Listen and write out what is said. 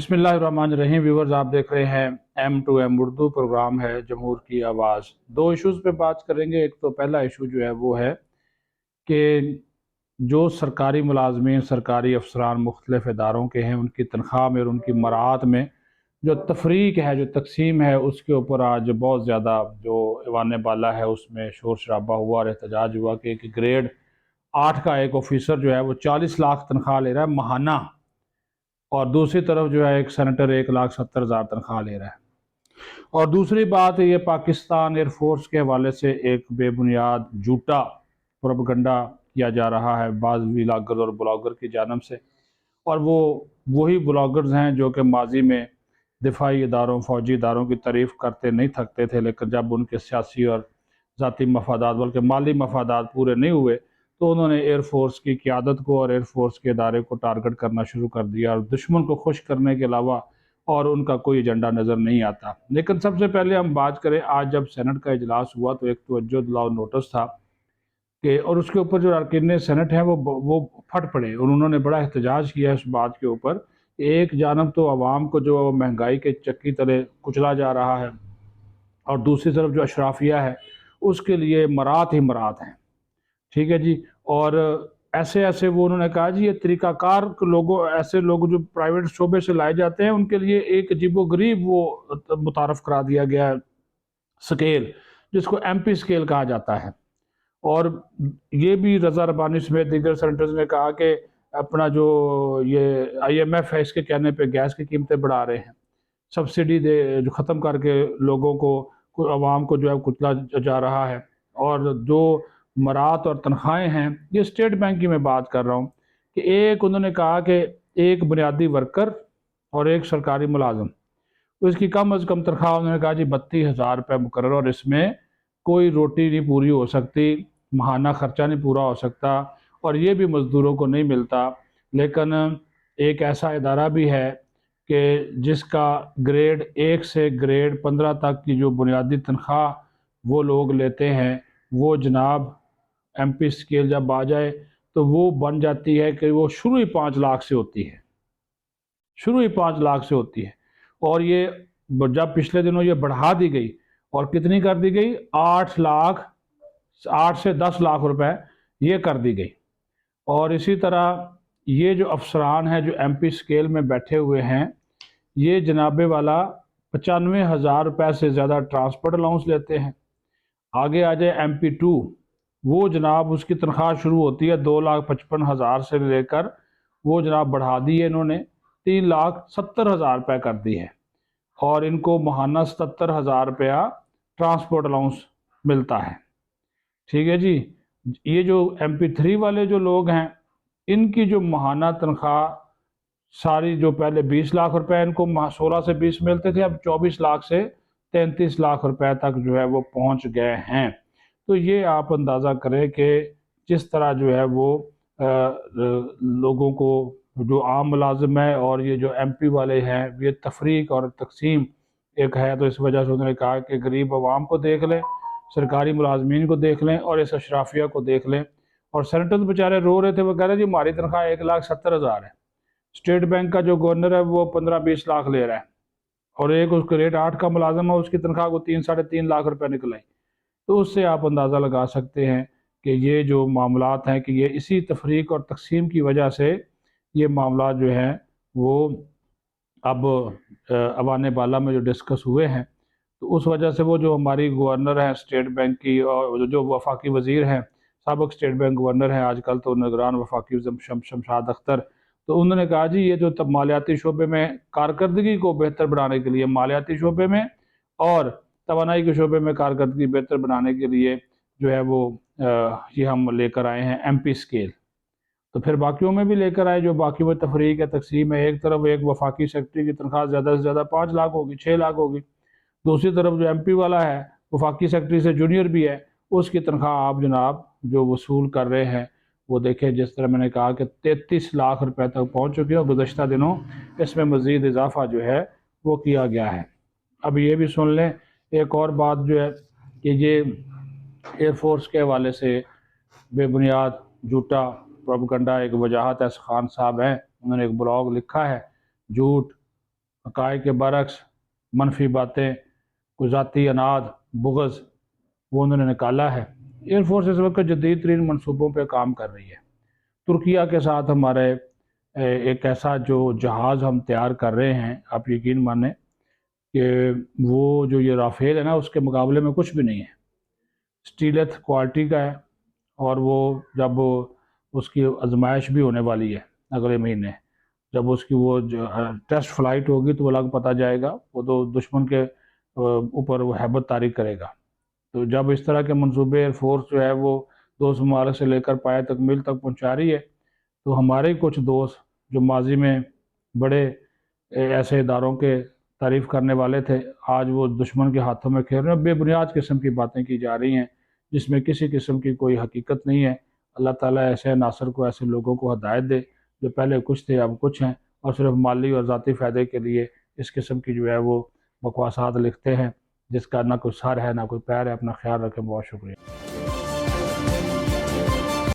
बिस्मिल्लाहिर्रहमानिर्रहीम। व्यूवर्स, आप देख रहे हैं M2M उर्दू प्रोग्राम है जमहूर की आवाज़। दो इश्यूज़ पे बात करेंगे। एक तो पहला इशू जो है वो है कि जो सरकारी मुलाजमीन, सरकारी अफसरान मुख्तलिफ इदारों के हैं, उनकी तनख्वाह में और उनकी मराआत में जो तफरीक है, जो तकसीम है, उसके ऊपर आज बहुत ज़्यादा जो ऐवान बाला है उसमें शोर शराबा हुआ और एहतजाज हुआ कि एक ग्रेड 8 का एक ऑफिसर जो है वो 40 लाख तनख्वाह ले रहा है महाना, और दूसरी तरफ जो है एक सेनेटर 1,70,000 तनख्वाह ले रहा है। और दूसरी बात ये पाकिस्तान एयरफोर्स के हवाले से एक बेबुनियाद झूठा प्रोपगंडा किया जा रहा है बाज़ व्लॉगर और ब्लॉगर की जानब से, और वो वही ब्लॉगर्स हैं जो कि माजी में दिफाई इदारों, फ़ौजी इदारों की तारीफ़ करते नहीं थकते थे, लेकिन जब उनके सियासी और ज़ाती मफादात बल्कि माली मफादात पूरे नहीं हुए तो उन्होंने एयरफोर्स की क़ियादत को और एयरफोर्स के इदारे को टारगेट करना शुरू कर दिया, और दुश्मन को खुश करने के अलावा और उनका कोई एजेंडा नज़र नहीं आता। लेकिन सबसे पहले हम बात करें, आज जब सेनेट का इजलास हुआ तो एक तवज्जो दिलाओ नोटिस था कि, और उसके ऊपर जो अरकान सेनेट हैं वो फट पड़े और उन्होंने बड़ा एहतजाज किया इस बात के ऊपर कि एक जानब तो आवाम को जो महंगाई के चक्की तले कुचला जा रहा है और दूसरी तरफ जो अशराफिया है उसके लिए मरात ही मरात हैं। ठीक है जी। और ऐसे ऐसे वो उन्होंने कहा जी ये तरीक़ाकार लोगों, ऐसे लोग जो प्राइवेट शोबे से लाए जाते हैं उनके लिए एक अजीबोगरीब वो मुतारफ़ करा दिया गया है स्केल, जिसको MP स्केल कहा जाता है। और ये भी रज़ा रब्बानी समेत दीगर सेनेटर्स ने कहा कि अपना जो ये IMF है इसके कहने पे गैस की कीमतें बढ़ा रहे हैं, सब्सिडी दे जो ख़त्म करके लोगों को आवाम को जो है कुचला जा रहा है। और जो मरात और तनख्वाहें हैं, ये स्टेट बैंक की मैं बात कर रहा हूँ कि एक उन्होंने कहा कि एक बुनियादी वर्कर और एक सरकारी मुलाजम, तो इसकी कम अज़ कम तनख्वाह उन्होंने कहा जी 32,000 रुपये मुकर्रर, और इसमें कोई रोटी नहीं पूरी हो सकती, महाना ख़र्चा नहीं पूरा हो सकता, और ये भी मज़दूरों को नहीं मिलता। लेकिन एक ऐसा इदारा भी है कि जिसका ग्रेड 1 से ग्रेड 15 तक की जो बुनियादी तनख्वाह वो लोग लेते हैं, वो जनाब MP स्केल जब आ जाए तो वो बन जाती है कि वो शुरू ही 5 लाख से होती है, शुरू ही 5 लाख से होती है। और ये जब पिछले दिनों ये बढ़ा दी गई, और कितनी कर दी गई, 8 लाख, 8 से 10 लाख रुपए ये कर दी गई। और इसी तरह ये जो अफसरान हैं जो MP स्केल में बैठे हुए हैं, ये जनाबे वाला 95,000 रुपये से ज़्यादा ट्रांसपोर्ट अलाउंस लेते हैं। आगे आ जाए MP2, वो जनाब उसकी तनख्वाह शुरू होती है 2,55,000 से लेकर, वो जनाब बढ़ा दी है इन्होंने, 3,70,000 रुपये कर दी है, और इनको महाना 77,000 रुपया ट्रांसपोर्ट अलाउंस मिलता है। ठीक है जी। ये जो MP3 वाले जो लोग हैं, इनकी जो महाना तनख्वाह सारी, जो पहले 20 लाख रुपए इनको 16 से 20 मिलते थे, अब 24 लाख से 33 लाख रुपए तक जो है वो पहुंच गए हैं। तो ये आप अंदाज़ा करें कि जिस तरह जो है वो लोगों को, जो आम मुलाजिम है और ये जो MP वाले हैं, ये तफरीक और तकसीम एक है। तो इस वजह से उन्होंने कहा कि गरीब आवाम को देख लें, सरकारी मुलाजमीन को देख लें और इस अशराफिया को देख लें। और सेनेटर्स बेचारे रो रहे थे, वो कह रहे जी हमारी तनख्वाह 1,70,000 है, स्टेट बैंक का जो गवर्नर है वो 15-20 लाख ले रहा है, और एक उसके रेट 8 का मुलाजम है, उसकी तनख्वाह को 3-3.5 लाख रुपए निकल आई। तो उससे आप अंदाज़ा लगा सकते हैं कि ये जो मामलात हैं कि ये इसी तफरीक और तकसीम की वजह से ये मामला जो हैं वो अब अवान बाला में जो डिस्कस हुए हैं, तो उस वजह से वो जो हमारी गवर्नर हैं स्टेट बैंक की, और जो वफाकी वज़ीर हैं, साबिक़ स्टेट बैंक गवर्नर हैं आजकल तो निगरान वफाकी शमशाद अख्तर, तो उन्होंने कहा जी ये जो तब मालियाती शोबे में कारकर्दगी को बेहतर बनाने के लिए, मालियाती शोबे में और तवानाई के शोबे में कारकर्दगी बेहतर बनाने के लिए जो है वो ये हम लेकर आए हैं MP स्केल। तो फिर बाकियों में भी लेकर आए, जो बाकी वो तफरीक है, तकसीम है। एक तरफ एक वफाकी सेक्रेटरी की तनख्वाह ज़्यादा से ज़्यादा 5 लाख होगी, 6 लाख होगी, दूसरी तरफ जो MP वाला है वफाकी सेक्रेटरी से जूनियर भी है, उसकी तनख्वाह आप जनाब जो वसूल कर रहे हैं वो देखें, जिस तरह मैंने कहा कि 33 लाख रुपए तक पहुंच चुकी है, और गुज़श्ता दिनों इसमें मज़ीद इजाफा जो है वो किया गया है। अब ये भी सुन लें एक और बात जो है कि ये एयरफोर्स के हवाले से बेबुनियाद झूठा प्रोपगंडा, एक वजाहत है, खान साहब हैं, उन्होंने एक ब्लॉग लिखा है झूठ حقائق کے برعکس منفی باتیں، کوئی ذاتی اناد، بغض، وہ انہوں نے نکالا ہے۔ ایئر فورس اس وقت جدید ترین منصوبوں پہ کام کر رہی ہے۔ ترکیہ کے ساتھ ہمارے ایک ایسا جو جہاز ہم تیار کر رہے ہیں، آپ یقین مانیں کہ وہ جو یہ رافیل ہے نا، اس کے مقابلے میں کچھ بھی نہیں ہے۔ اسٹیلتھ کوالٹی کا ہے، اور وہ جب اس کی آزمائش بھی ہونے والی ہے اگلے مہینے، جب اس کی وہ جو ٹیسٹ فلائٹ ہوگی تو وہ لگ پتہ جائے گا، وہ تو دشمن کے اوپر وہ ہیبت طاری کرے گا۔ تو جب اس طرح کے منصوبے ایئر فورس جو ہے وہ دوست ممالک سے لے کر پائے تکمیل تک پہنچا رہی ہے، تو ہمارے کچھ دوست جو ماضی میں بڑے ایسے اداروں کے تعریف کرنے والے تھے، آج وہ دشمن کے ہاتھوں میں کھیل رہے ہیں۔ بے بنیاد قسم کی باتیں کی جا رہی ہیں جس میں کسی قسم کی کوئی حقیقت نہیں ہے۔ اللہ تعالیٰ ایسے عناصر کو، ایسے لوگوں کو ہدایت دے جو پہلے کچھ تھے اب کچھ ہیں، اور صرف مالی اور ذاتی فائدے کے لیے اس قسم کی جو ہے وہ بکواسات لکھتے ہیں، جس کا نہ کوئی سر ہے نہ کوئی پیر ہے۔ اپنا خیال رکھیں، بہت شکریہ۔